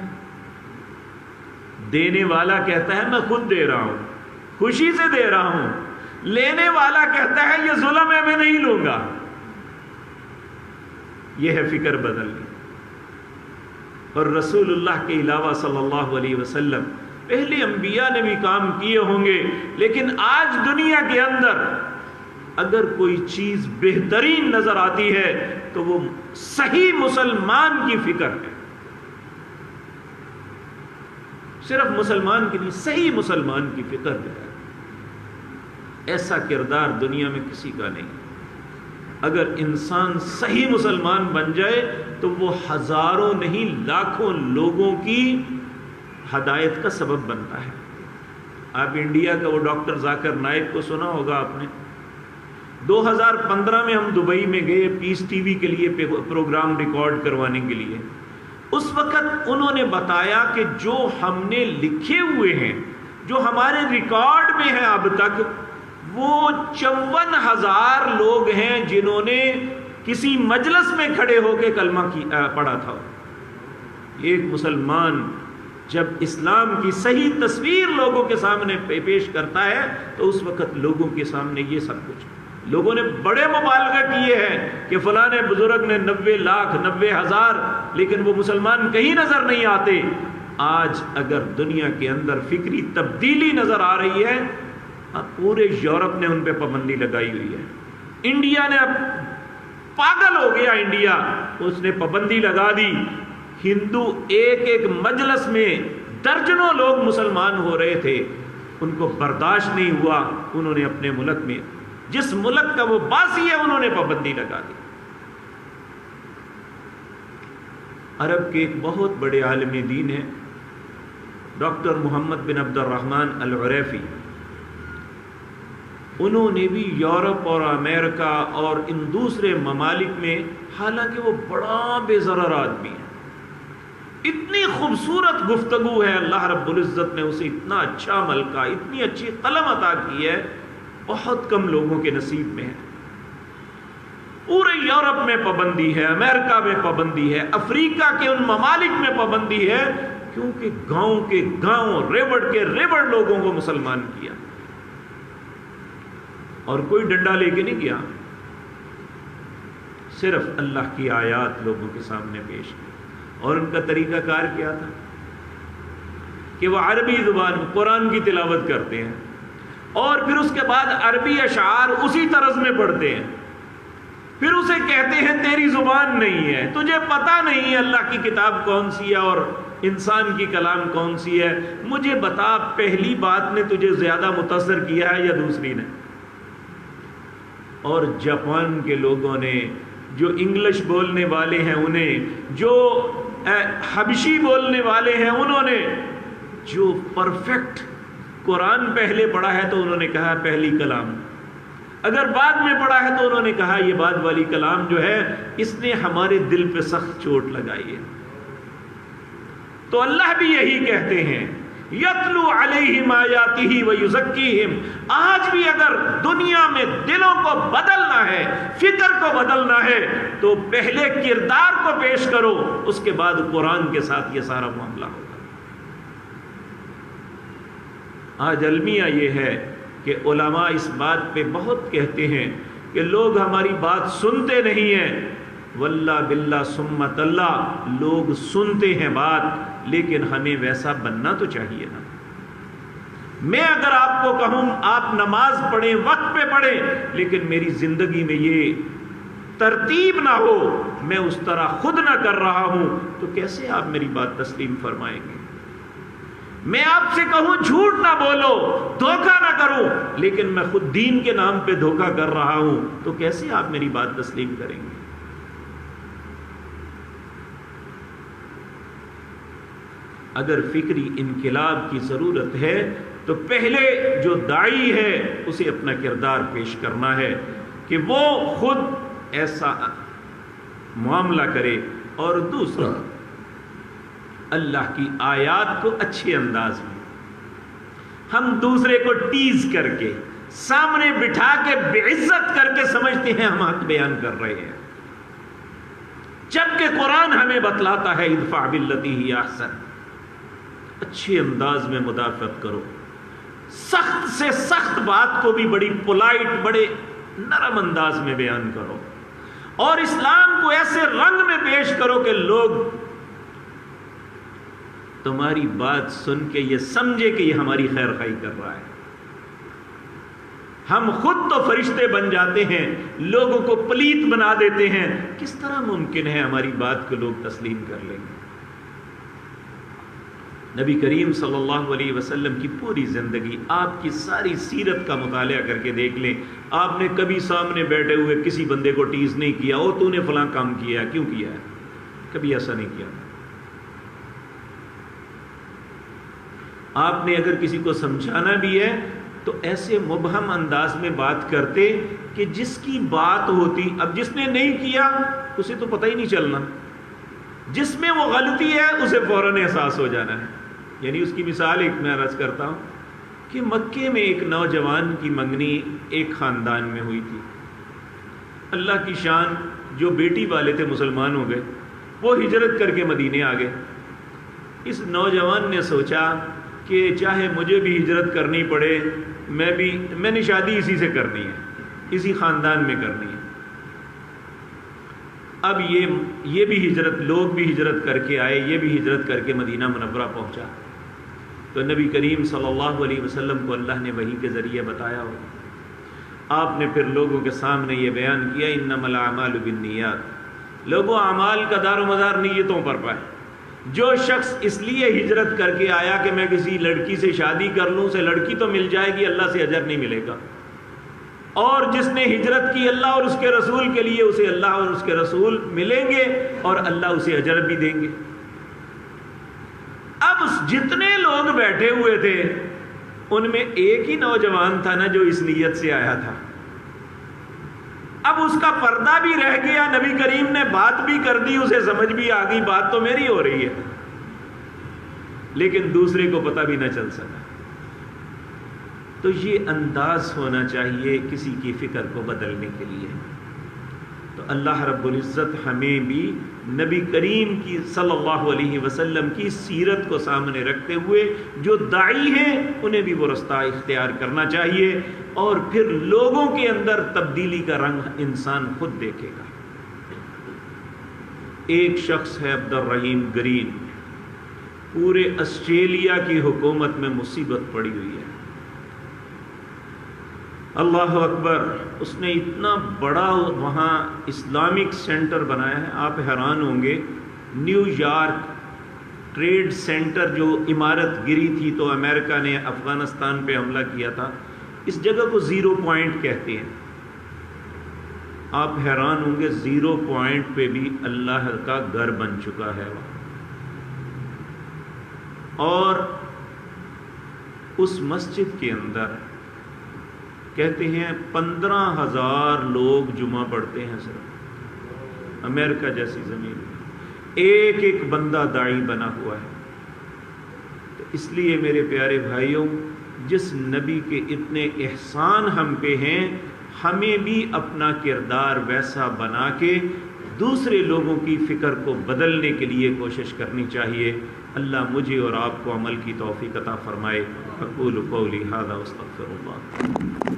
S1: دینے والا کہتا ہے میں خود دے رہا ہوں، خوشی سے دے رہا ہوں. لینے والا کہتا ہے یہ ظلم ہے میں نہیں لوں گا. یہ ہے فکر بدلنی. اور رسول اللہ کے علاوہ صلی اللہ علیہ وسلم، پہلے انبیاء نے بھی کام کیے ہوں گے، لیکن آج دنیا کے اندر اگر کوئی چیز بہترین نظر آتی ہے تو وہ صحیح مسلمان کی فکر ہے. صرف مسلمان کی نہیں، صحیح مسلمان کی فکر ہے. ایسا کردار دنیا میں کسی کا نہیں. اگر انسان صحیح مسلمان بن جائے تو وہ ہزاروں نہیں لاکھوں لوگوں کی ہدایت کا سبب بنتا ہے. آپ انڈیا کا وہ ڈاکٹر ذاکر نائک کو سنا ہوگا آپ نے. 2015 میں ہم دبئی میں گئے پیس ٹی وی کے لیے پروگرام ریکارڈ کروانے کے لیے. اس وقت انہوں نے بتایا کہ جو ہم نے لکھے ہوئے ہیں، جو ہمارے ریکارڈ میں ہیں اب تک، وہ 54,000 لوگ ہیں جنہوں نے کسی مجلس میں کھڑے ہو کے کلمہ پڑھا تھا. ایک مسلمان جب اسلام کی صحیح تصویر لوگوں کے سامنے پیش کرتا ہے تو اس وقت لوگوں کے سامنے یہ سب کچھ. لوگوں نے بڑے مبالغہ کیے ہیں کہ فلاں بزرگ نے 90 لاکھ 90,000، لیکن وہ مسلمان کہیں نظر نہیں آتے. آج اگر دنیا کے اندر فکری تبدیلی نظر آ رہی ہے، پورے یورپ نے ان پہ پابندی لگائی ہوئی ہے. انڈیا نے اب پاگل ہو گیا، انڈیا اس نے پابندی لگا دی. ہندو ایک مجلس میں درجنوں لوگ مسلمان ہو رہے تھے، ان کو برداشت نہیں ہوا. انہوں نے اپنے ملک میں، جس ملک کا وہ باسی ہے، انہوں نے پابندی لگا دی. عرب کے ایک بہت بڑے عالم دین ہیں ڈاکٹر محمد بن عبد الرحمن العریفی. انہوں نے بھی یورپ اور امریکہ اور ان دوسرے ممالک میں، حالانکہ وہ بڑا بے ضرر آدمی ہے، اتنی خوبصورت گفتگو ہے، اللہ رب العزت نے اسے اتنا اچھا ملکہ، اتنی اچھی قلم عطا کی ہے، بہت کم لوگوں کے نصیب میں ہے. پورے یورپ میں پابندی ہے، امریکہ میں پابندی ہے، افریقہ کے ان ممالک میں پابندی ہے، کیونکہ گاؤں کے گاؤں، ریوڑ کے ریوڑ لوگوں کو مسلمان کیا. اور کوئی ڈنڈا لے کے نہیں گیا، صرف اللہ کی آیات لوگوں کے سامنے پیش کی. اور ان کا طریقہ کار کیا تھا کہ وہ عربی زبان میں قرآن کی تلاوت کرتے ہیں، اور پھر اس کے بعد عربی اشعار اسی طرز میں پڑھتے ہیں. پھر اسے کہتے ہیں تیری زبان نہیں ہے، تجھے پتہ نہیں ہے اللہ کی کتاب کون سی ہے اور انسان کی کلام کون سی ہے؟ مجھے بتا پہلی بات نے تجھے زیادہ متاثر کیا ہے یا دوسری نے؟ اور جاپان کے لوگوں نے، جو انگلش بولنے والے ہیں انہیں، جو حبشی بولنے والے ہیں انہوں نے، جو پرفیکٹ قرآن پہلے پڑھا ہے تو انہوں نے کہا پہلی کلام، اگر بعد میں پڑھا ہے تو انہوں نے کہا یہ بعد والی کلام جو ہے اس نے ہمارے دل پہ سخت چوٹ لگائی ہے۔ تو اللہ بھی یہی کہتے ہیں یتلو علیہم آیاتہ ویزکیہم، آج بھی اگر دنیا میں دلوں کو بدلنا ہے، فکر کو بدلنا ہے، تو پہلے کردار کو پیش کرو، اس کے بعد قرآن کے ساتھ یہ سارا معاملہ ہوگا۔ آج المیہ یہ ہے کہ علماء اس بات پہ بہت کہتے ہیں کہ لوگ ہماری بات سنتے نہیں ہیں۔ واللہ باللہ سمت اللہ، لوگ سنتے ہیں بات، لیکن ہمیں ویسا بننا تو چاہیے نا۔ میں اگر آپ کو کہوں آپ نماز پڑھیں، وقت پہ پڑھیں، لیکن میری زندگی میں یہ ترتیب نہ ہو، میں اس طرح خود نہ کر رہا ہوں، تو کیسے آپ میری بات تسلیم فرمائیں گے؟ میں آپ سے کہوں جھوٹ نہ بولو، دھوکہ نہ کرو، لیکن میں خود دین کے نام پہ دھوکہ کر رہا ہوں، تو کیسے آپ میری بات تسلیم کریں گے؟ اگر فکری انقلاب کی ضرورت ہے تو پہلے جو داعی ہے اسے اپنا کردار پیش کرنا ہے کہ وہ خود ایسا معاملہ کرے، اور دوسرا اللہ کی آیات کو اچھے انداز میں ہم دوسرے کو ٹیز کر کے سامنے بٹھا کے بے عزت کر کے سمجھتے ہیں ہم حق بیان کر رہے ہیں، جبکہ قرآن ہمیں بتلاتا ہے ادفع باللتی ہی احسن، اچھے انداز میں مدافعت کرو، سخت سے سخت بات کو بھی بڑی پولائٹ، بڑے نرم انداز میں بیان کرو، اور اسلام کو ایسے رنگ میں پیش کرو کہ لوگ تمہاری بات سن کے یہ سمجھے کہ یہ ہماری خیر خواہی کر رہا ہے۔ ہم خود تو فرشتے بن جاتے ہیں، لوگوں کو پلیت بنا دیتے ہیں، کس طرح ممکن ہے ہماری بات کو لوگ تسلیم کر لیں گے؟ نبی کریم صلی اللہ علیہ وسلم کی پوری زندگی، آپ کی ساری سیرت کا مطالعہ کر کے دیکھ لیں، آپ نے کبھی سامنے بیٹھے ہوئے کسی بندے کو ٹیز نہیں کیا، او تو نے فلاں کام کیا ہے، کیوں کیا ہے؟ کبھی ایسا نہیں کیا۔ آپ نے اگر کسی کو سمجھانا بھی ہے تو ایسے مبہم انداز میں بات کرتے کہ جس کی بات ہوتی، اب جس نے نہیں کیا اسے تو پتہ ہی نہیں چلنا، جس میں وہ غلطی ہے اسے فوراً احساس ہو جانا ہے۔ یعنی اس کی مثال ایک میں عرض کرتا ہوں کہ مکے میں ایک نوجوان کی منگنی ایک خاندان میں ہوئی تھی، اللہ کی شان، جو بیٹی والے تھے مسلمان ہو گئے، وہ ہجرت کر کے مدینے آ گئے۔ اس نوجوان نے سوچا کہ چاہے مجھے بھی ہجرت کرنی پڑے، میں نے شادی اسی سے کرنی ہے، اسی خاندان میں کرنی ہے۔ اب یہ بھی ہجرت، لوگ بھی ہجرت کر کے آئے، یہ بھی ہجرت کر کے مدینہ منورہ پہنچا، تو نبی کریم صلی اللہ علیہ وسلم کو اللہ نے وحی کے ذریعے بتایا ہو، آپ نے پھر لوگوں کے سامنے یہ بیان کیا انما الاعمال بالنیات، لوگوں اعمال کا دار و مدار نیتوں پر پائے۔ جو شخص اس لیے ہجرت کر کے آیا کہ میں کسی لڑکی سے شادی کر لوں، اسے لڑکی تو مل جائے گی، اللہ سے اجر نہیں ملے گا، اور جس نے ہجرت کی اللہ اور اس کے رسول کے لیے، اسے اللہ اور اس کے رسول ملیں گے اور اللہ اسے اجر بھی دیں گے۔ اب جتنے لوگ بیٹھے ہوئے تھے ان میں ایک ہی نوجوان تھا نا جو اس نیت سے آیا تھا، اب اس کا پردہ بھی رہ گیا، نبی کریم نے بات بھی کر دی، اسے سمجھ بھی آ گئی بات تو میری ہو رہی ہے، لیکن دوسرے کو پتہ بھی نہ چل سکا۔ تو یہ انداز ہونا چاہیے کسی کی فکر کو بدلنے کے لیے۔ تو اللہ رب العزت ہمیں بھی نبی کریم کی صلی اللہ علیہ وسلم کی سیرت کو سامنے رکھتے ہوئے جو داعی ہیں انہیں بھی وہ رستہ اختیار کرنا چاہیے، اور پھر لوگوں کے اندر تبدیلی کا رنگ انسان خود دیکھے گا۔ ایک شخص ہے عبد الرحیم گرین، پورے آسٹریلیا کی حکومت میں مصیبت پڑی ہوئی ہے، اللہ اکبر، اس نے اتنا بڑا وہاں اسلامک سینٹر بنایا ہے، آپ حیران ہوں گے، نیو یارک ٹریڈ سینٹر جو عمارت گری تھی تو امریکہ نے افغانستان پہ حملہ کیا تھا، اس جگہ کو 0 پوائنٹ کہتے ہیں۔ آپ حیران ہوں گے 0 پوائنٹ پہ بھی اللہ کا گھر بن چکا ہے وہاں، اور اس مسجد کے اندر کہتے ہیں 15,000 لوگ جمعہ پڑھتے ہیں صرف، امریکہ جیسی زمین میں ایک ایک بندہ داعی بنا ہوا ہے۔ تو اس لیے میرے پیارے بھائیوں، جس نبی کے اتنے احسان ہم پہ ہیں، ہمیں بھی اپنا کردار ویسا بنا کے دوسرے لوگوں کی فکر کو بدلنے کے لیے کوشش کرنی چاہیے۔ اللہ مجھے اور آپ کو عمل کی توفیق عطا فرمائے۔ اقول قولی ھذا واستغفر اللہ۔